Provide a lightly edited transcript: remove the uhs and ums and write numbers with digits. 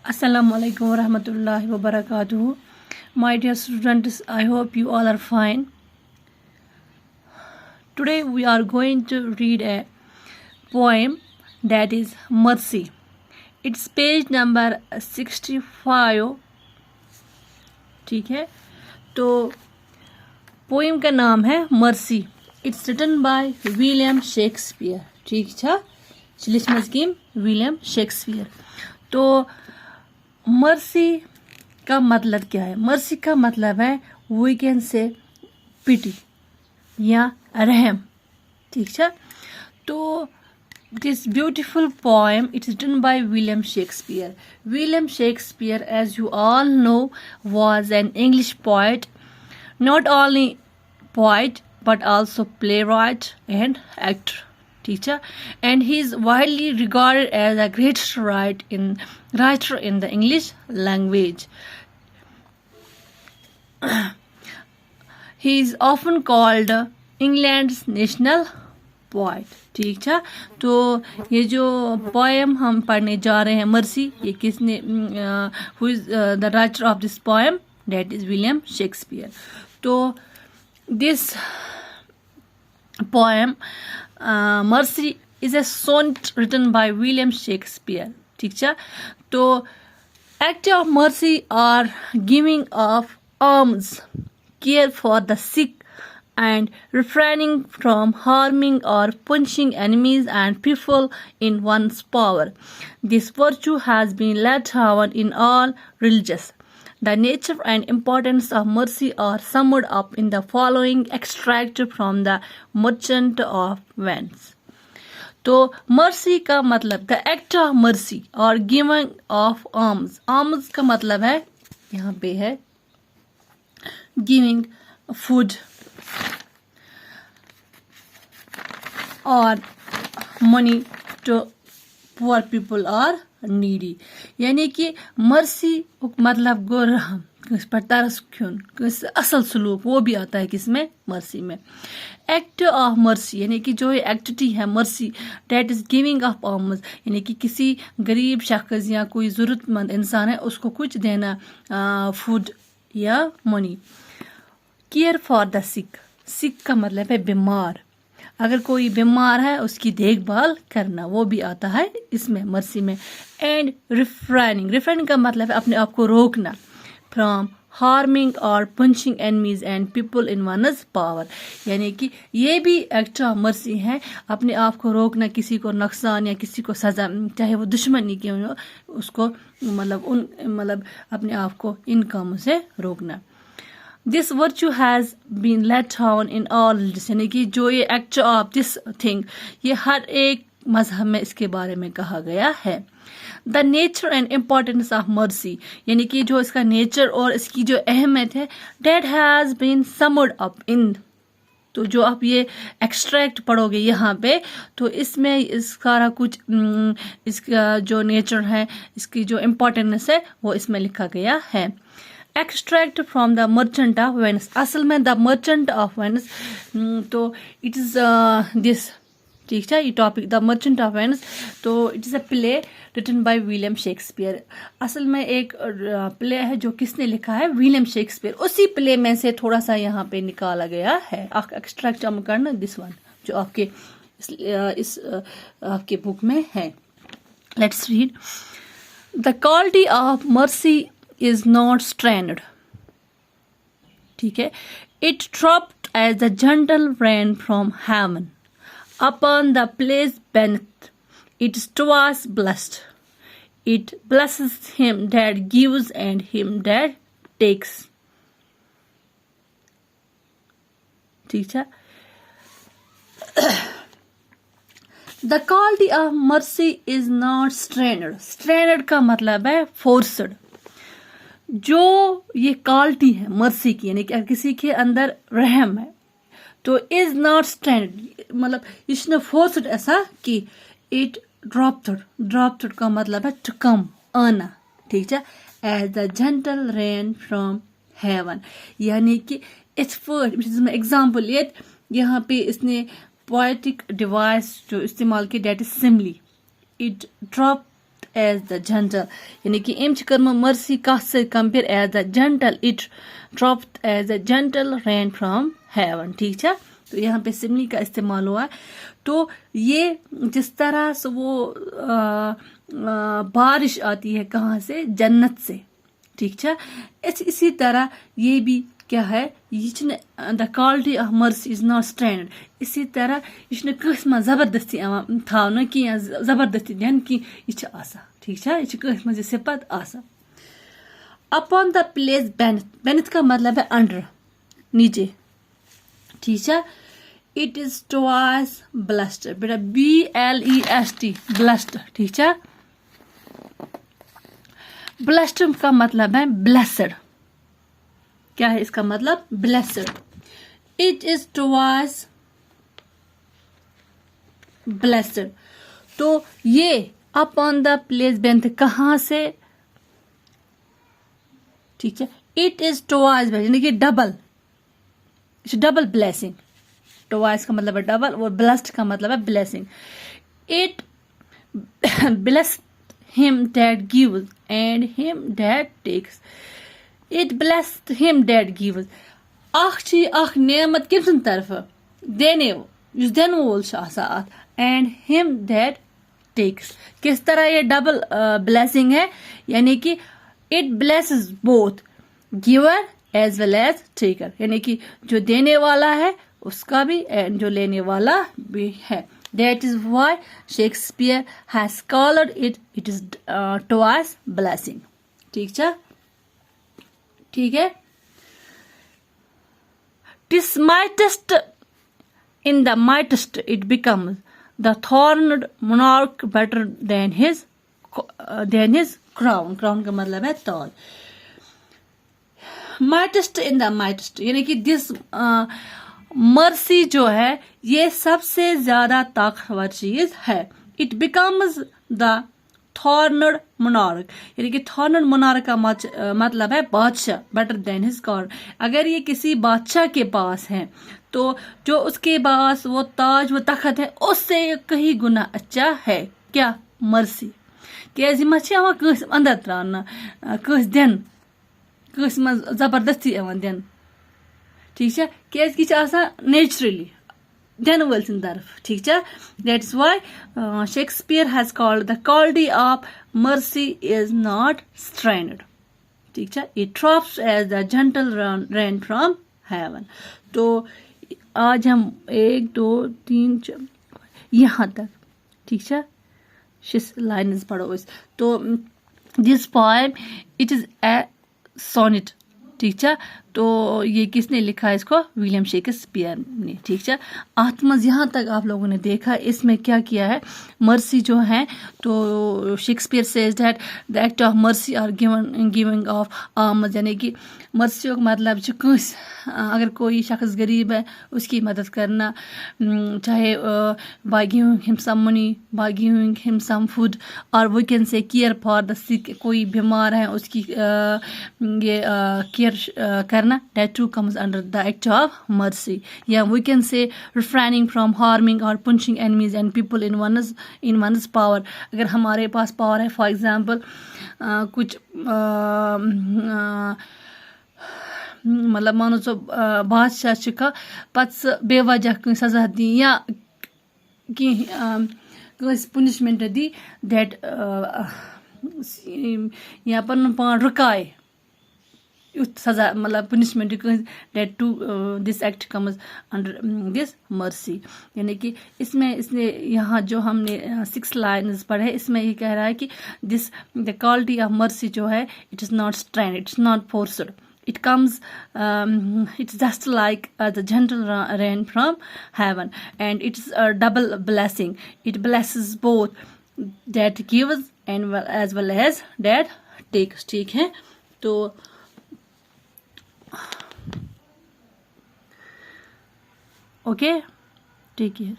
Assalamu alaikum warahmatullahi wabarakatuh. My dear students, I hope you all are fine. Today we are going to read a poem that is Mercy. It's page number 65. ठीक है, तो poem का नाम है mercy. It's written by William Shakespeare. ठीक है, William Shakespeare. तो mercy का मतलब क्या है? मर्सी का मतलब है वी कैन से पिटी या रहम. ठीक है, तो this beautiful poem it's written by William Shakespeare. William Shakespeare, as you all know, was an English poet, not only poet but also playwright and actor. Teacher, and he is widely regarded as a great writer in the English language. He is often called England's national poet. ठीक है, तो ये जो poem हम पढ़ने जा रहे हैं मर्सी, ये किसने, who is the writer of this poem? That is William Shakespeare. तो this poem Mercy is a sonnet written by William Shakespeare. ठीक है, तो act of mercy are giving of alms, care for the sick, and refraining from harming or punishing enemies and people in one's power. This virtue has been laid down in all religions. The nature and importance of mercy are summed up in the following extract from the Merchant of Venice. तो mercy का मतलब the act of mercy और giving of arms. Arms का मतलब है, यहाँ पे है गिविंग फूड और मनी टू पुअर पीपल और नीडी. यानी कि मर्सी मतलब गो रहम, किस पर तरस ख्यून, किस असल सलूक, वो भी आता है किसमें? मर्सी में. एक्ट ऑफ मर्सी यानी कि जो ये एक्टिविटी है mercy, that is giving of arms, यानी कि किसी गरीब शख्स या कोई ज़रूरतमंद इंसान है उसको कुछ देना, फूड या मनी. केयर फॉर द सिक. सिक का मतलब है बीमार. अगर कोई बीमार है उसकी देखभाल करना, वो भी आता है इसमें मर्सी में. एंड रिफ्रेनिंग का मतलब है अपने आप को रोकना. फ्रॉम हार्मिंग और punching enemies and people in वनस power, यानी कि ये भी एक्ट ऑफ मर्सी है, अपने आप को रोकना, किसी को नुकसान या किसी को सजा, चाहे वो दुश्मनी क्यों हो, उसको मतलब अपने आप को इन कामों से रोकना. This virtue has been laid down in all religion, यानी कि जो ये एक्ट ऑफ दिस थिंग, ये हर एक मजहब में इसके बारे में कहा गया है. The nature and importance of mercy, यानी कि जो इसका नेचर और इसकी जो अहमियत है, that has been summed up in. तो जो आप ये एक्सट्रैक्ट पढ़ोगे यहाँ पे, तो इसमें इसका कुछ इसका जो नेचर है, इसकी जो इम्पोर्टेंस है, वो इसमें लिखा गया है. Extract from the merchant of Venice. असल में द मर्चेंट ऑफ वेनिस, तो इट इज़ दिस. ठीक है, ये topic the merchant of Venice, तो it is a play written by William Shakespeare. असल में एक प्ले है जो किसने लिखा है? William Shakespeare. उसी प्ले में से थोड़ा सा यहाँ पे निकाला गया है. एक्सट्रैक्ट जम करना दिस वन जो आपके इस आपके बुक में है. Let's read. The quality of mercy is not strained. ठीक है, it dropped as a gentle rain from heaven upon the place beneath. It was blessed. It blesses him that gives and him that takes. ठीक है. The quality of mercy is not strained. Strained का मतलब है forced. जो ये quality है mercy की, यानी कि किसी के अंदर रहम है, तो इज नॉट स्टैंड मतलब इसने फोर्स्ड ऐसा कि इट ड्रॉप्ड का मतलब है टू कम, आना. ठीक है, as the gentle rain from heaven, यानी कि इट्स फर्स्ट एग्जाम्पल. ये यहाँ पे इसने पोएटिक डिवाइस जो इस्तेमाल की, that is simile. It drop as the gentle, यानी कि एम कर्म मर्सी कथ से compare as the gentle, it dropped as the gentle rain from heaven. ठीक है, तो यहाँ पे सिमली का इस्तेमाल हुआ है। तो ये जिस तरह से वो बारिश आती है कहाँ से, जन्नत से। ठीक है, इसी तरह ये भी क्या है, ये the quality of mercy is not strained, इसी तरह ये कस में जबरदस्ती थावन कि जबरदस्ती दिन कि यह। ठीक है, यह कस में सिफत आसा। Upon the place beneath, beneath का मतलब है अंडर, नीचे। ठीक है, इट इज टुवर्ड्स ब्लेस्ड, बेटा BLEST ब्लेस्ड। ठीक है, ब्लेस्ड का मतलब है ब्लेसड। क्या है इसका मतलब, blessed. It is towards blessed, तो ये अपॉन द प्लेस बेनेथ कहाँ से। ठीक है, इट इज टुवर्ड्स यानी कि डबल, डबल ब्लेसिंग। टुवर्ड्स का मतलब है डबल और ब्लेस्ड का मतलब है blessing. It blessed him that gives and him that takes, it blessed him that gives। अख नेमत किम सुन तरफ देने, युस देन वोल and him that takes, किस तरह ये डबल ब्लेसिंग है, यानी कि it blesses both giver as well as taker, यानी कि जो देने वाला है उसका भी एंड जो लेने वाला भी है। That is why Shakespeare has called it is twice blessing। ठीक है, ठीक है। Tis mightiest in the mightiest it becomes, the thorned monarch better than his crown। crown का मतलब है ताज। mightiest in the mightiest, यानी कि दिस मर्सी जो है ये सबसे ज्यादा ताकतवर चीज है। इट बिकम्स द थॉर्नड मोनार्क, यानी कि थॉर्नड मोनार्क का मतलब है बादशाह, बेटर देन हिज गॉड। अगर ये किसी बादशाह के पास है तो जो उसके पास वो ताज वो तखत है उससे कहीं गुना अच्छा है। क्या, मर्सी। क्या कस अंदर त्राना, कस दिन, कस मज जबरदस्ती दिन। ठीक है, क्या नेचुरली दिन वल सिंद तरफ। ठीक है, that is why Shakespeare has called the quality of mercy is not strained. ठीक है, it drops as the gentle rain from heaven. तो आज हम 1 2 3 4 यहाँ तक, ठीक है, 6 लाइन्स पढ़ो इस। तो this poem it is a sonnet. ठीक है, तो ये किसने लिखा है इसको, विलियम शेक्सपियर ने। ठीक है, आत्मज यहाँ तक आप लोगों ने देखा। इसमें क्या किया है, मर्सी जो है, तो Shakespeare says that the act of mercy are giving of arms, यानी कि मर्सी का मतलब कस अगर कोई शख्स गरीब है उसकी मदद करना, चाहे by giving him some money, by giving him some food, और we can say care for the sick, कोई बीमार है उसकी ये केयर करना, that too comes under the act of mercy। Yeah, we can say refraining from harming or punishing enemies and people in one's power। अगर हमारे पास power है, for example कुछ मतलब मानो सो बादशाह का पत बेवजह कस सजा दी या कस पनिशमेंट दी, दैट या पन पान रुकाए सजा मतलब punishment, that to this act comes under this mercy. यानी कि इसमें इसने यहाँ जो हमने 6 लाइन्स पढ़े, इसमें ये कह रहा है कि this the quality of mercy जो है, it is not strained, it's not forced, it comes it's just like the gentle rain from heaven, and it's a double blessing। it blesses both that gives and as well as that takes। ठीक है, तो okay, take care।